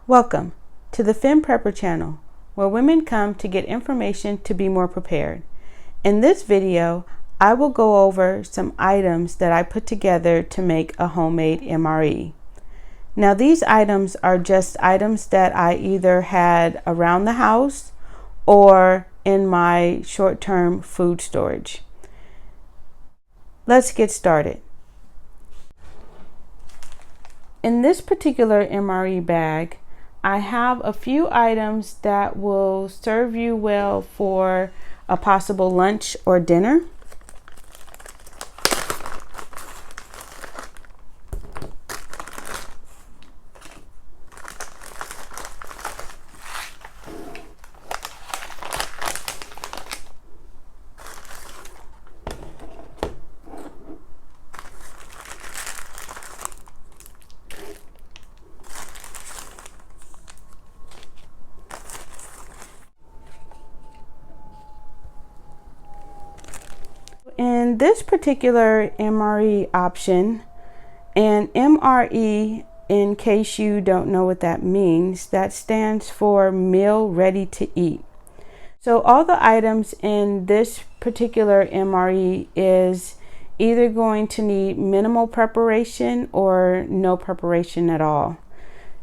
Welcome to the Fem Prepper channel, where women come to get information to be more prepared. In this video, I will go over some items that I put together to make a homemade MRE. Now, these items are just items that I either had around the house or in my short-term food storage. Let's get started. In this particular MRE bag, I have a few items that will serve you well for a possible lunch or dinner. In this particular MRE option, and MRE, in case you don't know what that means, that stands for meal ready to eat. So all the items in this particular MRE is either going to need minimal preparation or no preparation at all.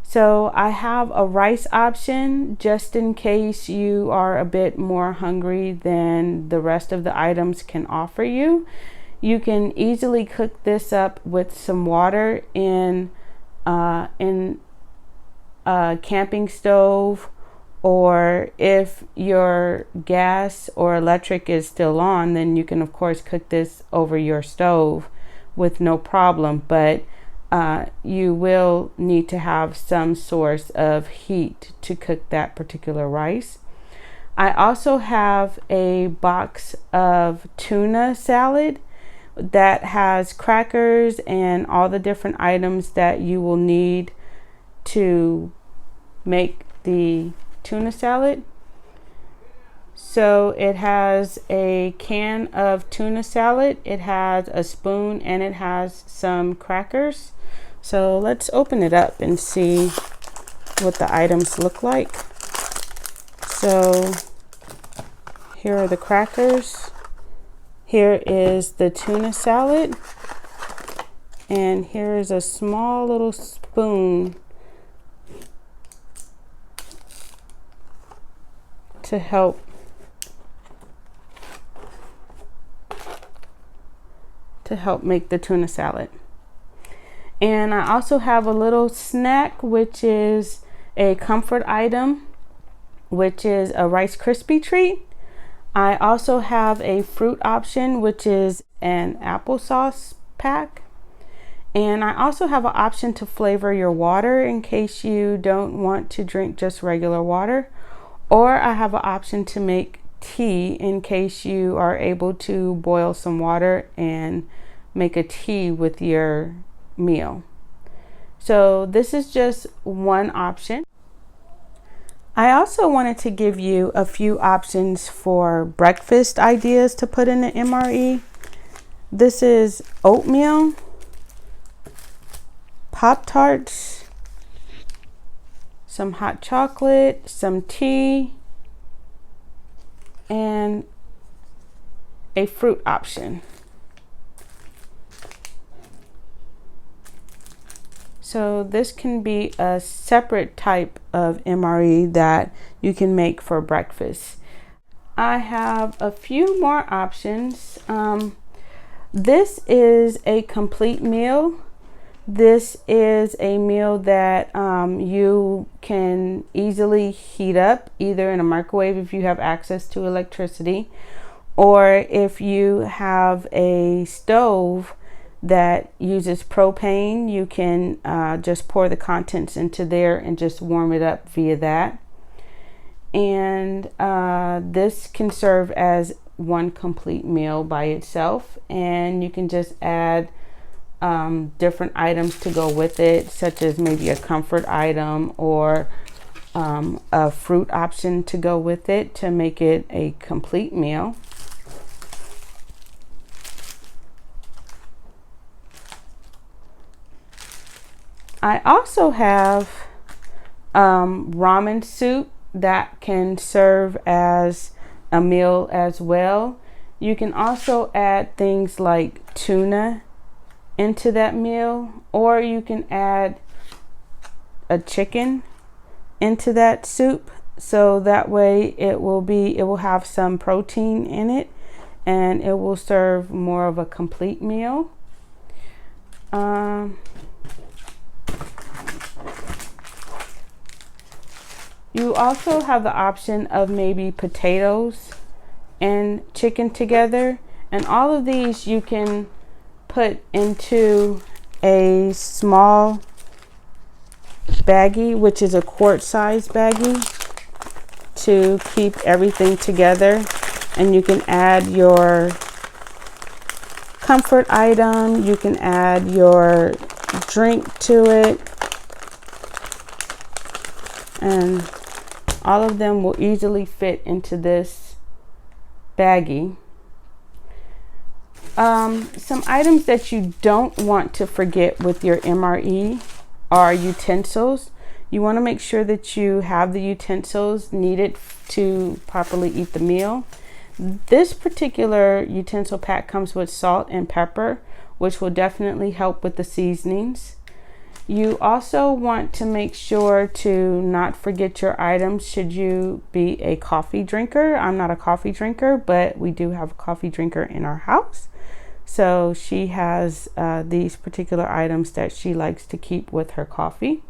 So I have a rice option just in case you are a bit more hungry than the rest of the items can offer you. You can easily cook this up with some water in a camping stove, or if your gas or electric is still on, then you can of course cook this over your stove with no problem, but you will need to have some source of heat to cook that particular rice. I also have a box of tuna salad that has crackers and all the different items that you will need to make the tuna salad. So it has a can of tuna salad, it has a spoon, and it has some crackers. So let's open it up and see what the items look like. So here are the crackers. Here is the tuna salad. And here is a small little spoon to help make the tuna salad. And I also have a little snack, which is a comfort item, which is a Rice Krispie treat. I also have a fruit option, which is an applesauce pack. And I also have an option to flavor your water in case you don't want to drink just regular water. Or I have an option to make tea in case you are able to boil some water and make a tea with your meal. So this is just one option. I also wanted to give you a few options for breakfast ideas to put in the MRE. This is oatmeal, Pop-Tarts, some hot chocolate, some tea, and a fruit option. So this can be a separate type of MRE that you can make for breakfast. I have a few more options. This is a complete meal. This is a meal that you can easily heat up either in a microwave if you have access to electricity, or if you have a stove that uses propane, you can just pour the contents into there and just warm it up via that. And this can serve as one complete meal by itself, and you can just add different items to go with it, such as maybe a comfort item or a fruit option to go with it to make it a complete meal. I also have ramen soup that can serve as a meal as well. You can also add things like tuna into that meal, or you can add a chicken into that soup, so that way it will have some protein in it and it will serve more of a complete meal. You also have the option of maybe potatoes and chicken together, and all of these you can put into a small baggie, which is a quart size baggie, to keep everything together. And you can add your comfort item, you can add your drink to it, and all of them will easily fit into this baggie. Some items that you don't want to forget with your MRE are utensils. You want to make sure that you have the utensils needed to properly eat the meal. This particular utensil pack comes with salt and pepper, which will definitely help with the seasonings. You also want to make sure to not forget your items should you be a coffee drinker. I'm not a coffee drinker, but we do have a coffee drinker in our house. So she has these particular items that she likes to keep with her coffee.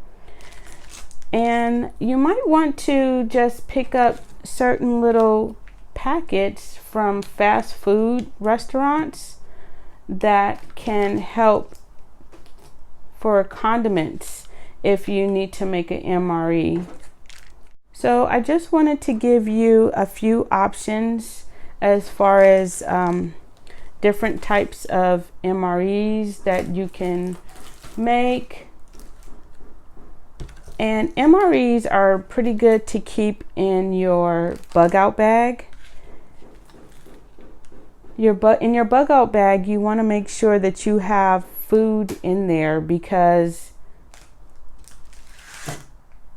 And you might want to just pick up certain little packets from fast food restaurants that can help for condiments if you need to make an MRE. So I just wanted to give you a few options as far as different types of MREs that you can make. And MREs are pretty good to keep in your bug out bag. In your bug out bag, you want to make sure that you have food in there, because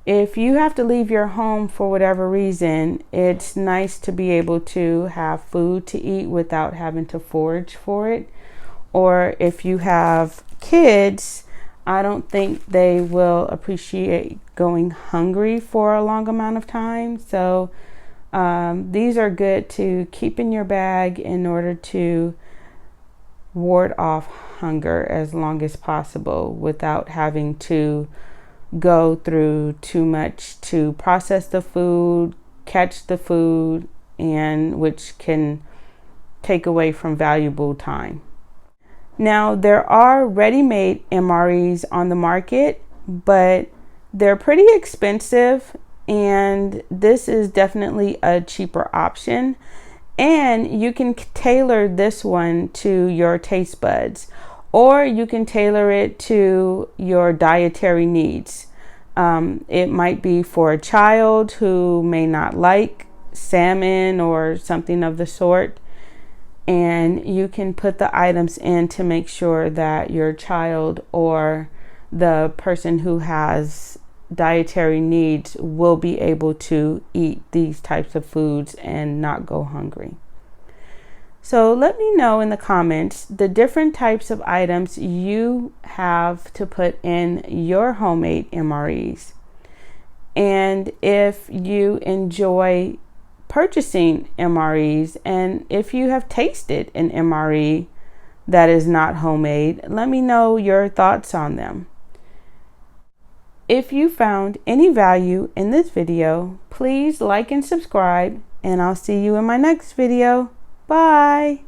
if you have to leave your home for whatever reason, it's nice to be able to have food to eat without having to forage for it. Or if you have kids, I don't think they will appreciate going hungry for a long amount of time. So these are good to keep in your bag in order to ward off hunger as long as possible without having to go through too much to process the food, catch the food, and which can take away from valuable time. Now, there are ready-made MREs on the market, but they're pretty expensive, and this is definitely a cheaper option. And you can tailor this one to your taste buds, or you can tailor it to your dietary needs. It might be for a child who may not like salmon or something of the sort. And you can put the items in to make sure that your child or the person who has dietary needs will be able to eat these types of foods and not go hungry. So let me know in the comments the different types of items you have to put in your homemade MREs. And if you enjoy purchasing MREs, and if you have tasted an MRE that is not homemade, let me know your thoughts on them. If you found any value in this video, please like and subscribe, and I'll see you in my next video. Bye.